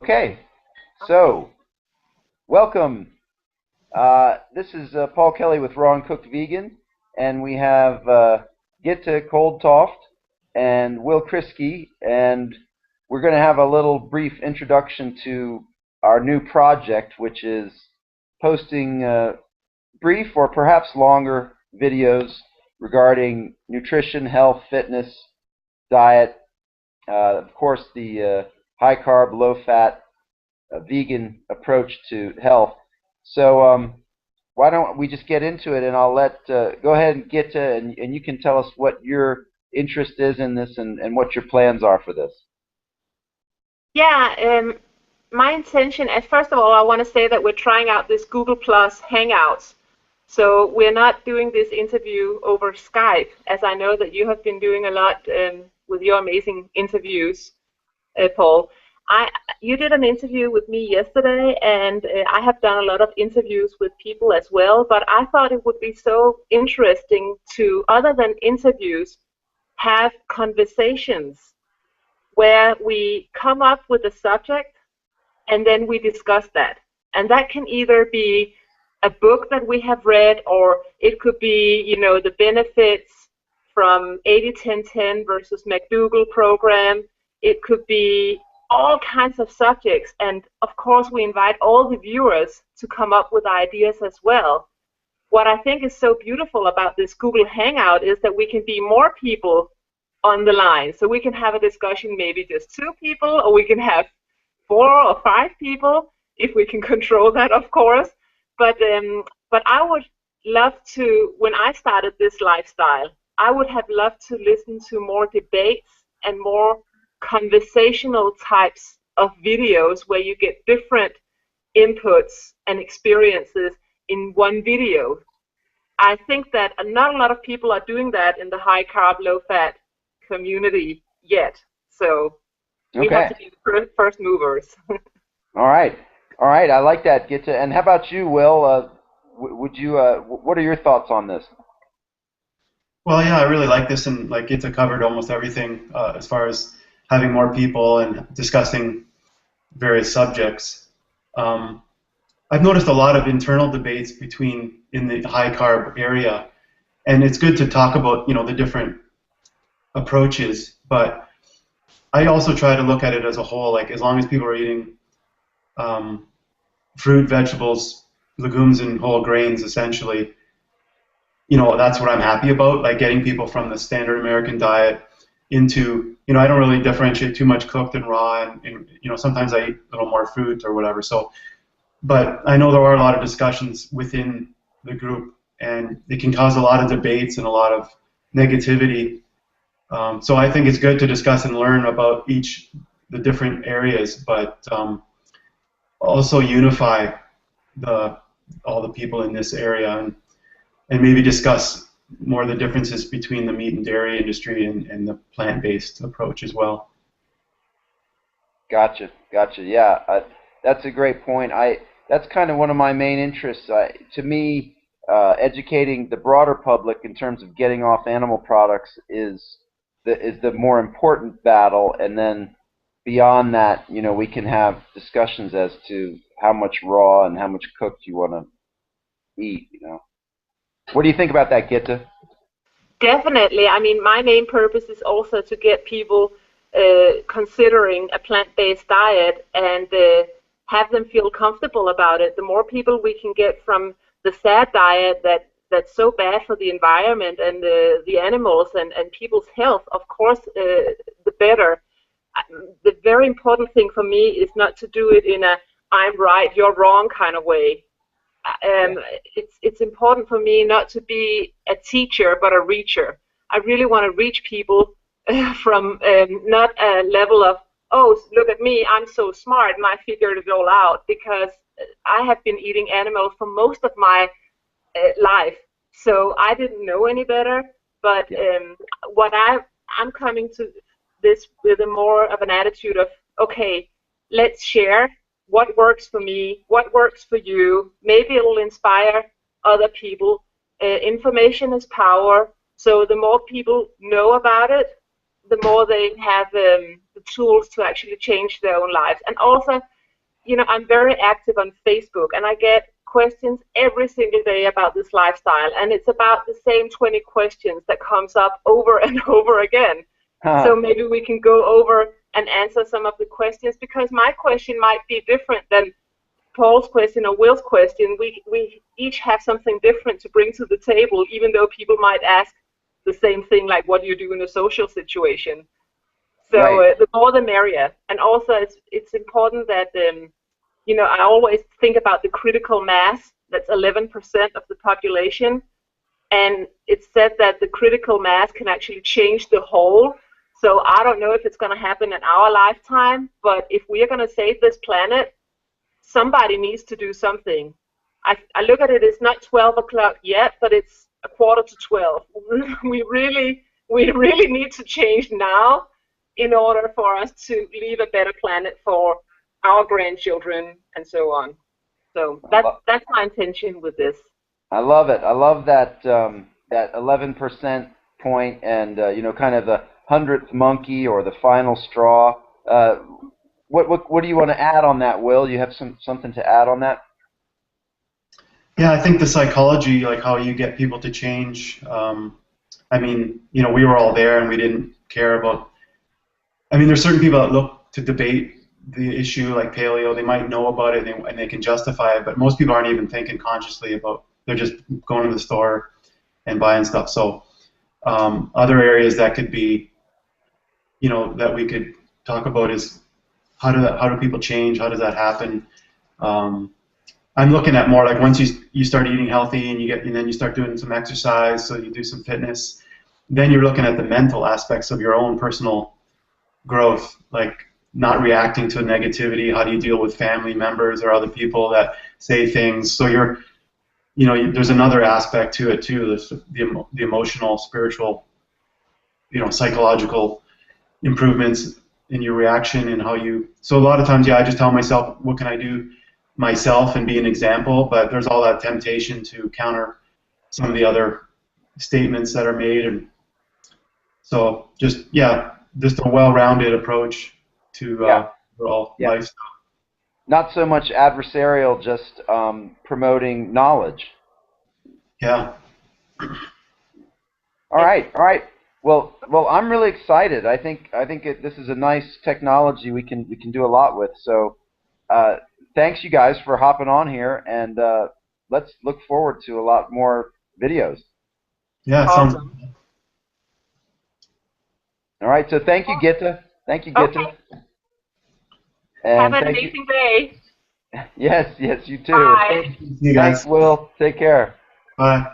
Okay, so welcome. This is Paul Kelly with Raw and Cooked Vegan, and we have Gitte Coldtoft and Will Kriske, and we're going to have a little brief introduction to our new project, which is posting brief or perhaps longer videos regarding nutrition, health, fitness, diet, of course, the high carb, low fat vegan approach to health. So why don't we just get into it, and I'll let go ahead and get to, and you can tell us what your interest is in this and what your plans are for this. Yeah, my intention, first of all, I want to say that we're trying out this Google Plus Hangouts. So we're not doing this interview over Skype, as I know that you have been doing a lot with your amazing interviews, Paul. You did an interview with me yesterday, and I have done a lot of interviews with people as well, but I thought it would be so interesting to, other than interviews, have conversations where we come up with a subject and then we discuss that. And that can either be a book that we have read, or it could be, the benefits from 80-10-10 versus McDougall program. It could be all kinds of subjects. And of course, we invite all the viewers to come up with ideas as well. What I think is so beautiful about this Google Hangout is that we can be more people on the line. So we can have a discussion, maybe just 2 people, or we can have 4 or 5 people, if we can control that, of course. But I would love to, when I started this lifestyle, I would have loved to listen to more debates and more conversational types of videos where you get different inputs and experiences in one video. I think that not a lot of people are doing that in the high carb, low fat community yet. So we have Okay. to be the first movers. All right. All right. I like that, Gitte. And how about you, Will? Would you? What are your thoughts on this? Well, yeah, I really like this, and like it's covered almost everything as far as having more people and discussing various subjects. Um, I've noticed a lot of internal debates between in the high carb area, and it's good to talk about the different approaches. But I also try to look at it as a whole. Like as long as people are eating um, fruit, vegetables, legumes, and whole grains, essentially, that's what I'm happy about, like getting people from the standard American diet into, I don't really differentiate too much cooked and raw, and sometimes I eat a little more fruit or whatever. So, but I know there are a lot of discussions within the group, and it can cause a lot of debates and a lot of negativity. So I think it's good to discuss and learn about the different areas, but also unify all the people in this area, and maybe discuss more the differences between the meat and dairy industry and the plant-based approach as well. Gotcha. Gotcha. Yeah, that's a great point. That's kind of one of my main interests. To me, educating the broader public in terms of getting off animal products is the more important battle, and then beyond that, we can have discussions as to how much raw and how much cooked you want to eat. What do you think about that, Gitte? Definitely. I mean, my main purpose is also to get people considering a plant-based diet and have them feel comfortable about it. The more people we can get from the sad diet that's so bad for the environment and the animals and people's health, of course, the better. The very important thing for me is not to do it in a I'm right, you're wrong kind of way. Yeah. It's important for me not to be a teacher but a reacher. I really want to reach people from not a level of, oh, look at me, I'm so smart and I figured it all out, because I have been eating animals for most of my life, so I didn't know any better. But Yeah. what I'm coming to this with a more of an attitude of, okay, let's share what works for me, what works for you. Maybe it'll inspire other people. Information is power, so the more people know about it, the more they have the tools to actually change their own lives. And also, I'm very active on Facebook, and I get questions every single day about this lifestyle, and it's about the same 20 questions that comes up over and over again. So maybe we can go over and answer some of the questions, because my question might be different than Paul's question or Will's question. We each have something different to bring to the table, even though people might ask the same thing, like what do you do in a social situation. So Right. the more the merrier. And also it's important that I always think about the critical mass. That's 11% of the population, and it's said that the critical mass can actually change the whole. So I don't know if it's going to happen in our lifetime, but if we are going to save this planet, somebody needs to do something. I look at it, it's not 12 o'clock yet, but it's a quarter to 12. We really need to change now in order for us to leave a better planet for our grandchildren and so on. So that's my intention with this. I love it. I love that that 11% point, and kind of the 100th monkey or the final straw. What do you want to add on that, Will? You have something to add on that? Yeah, I think the psychology, like how you get people to change. I mean, we were all there and we didn't care about. I mean, there's certain people that look to debate the issue, like paleo. They might know about it and they can justify it, but most people aren't even thinking consciously about. They're just going to the store and buying stuff. So other areas that could be, that we could talk about is how do people change? How does that happen? I'm looking at more like once you start eating healthy and then you start doing some exercise, so you do some fitness, then you're looking at the mental aspects of your own personal growth, like not reacting to negativity. How do you deal with family members or other people that say things? So there's another aspect to it too, the emotional, spiritual, psychological improvements in your reaction and how you. So a lot of times, I just tell myself, what can I do myself and be an example, but there's all that temptation to counter some of the other statements that are made, and so just a well-rounded approach to overall lifestyle. Not so much adversarial, just promoting knowledge. Yeah. All right. Well, I'm really excited. I think this is a nice technology we can do a lot with. So, thanks you guys for hopping on here, and let's look forward to a lot more videos. Yeah, awesome. sounds good. All right. So thank you, Gitta. Thank you, Gitta. Okay. And have an amazing day. Yes, you too. Bye. See you guys. Thanks, Will. Take care. Bye.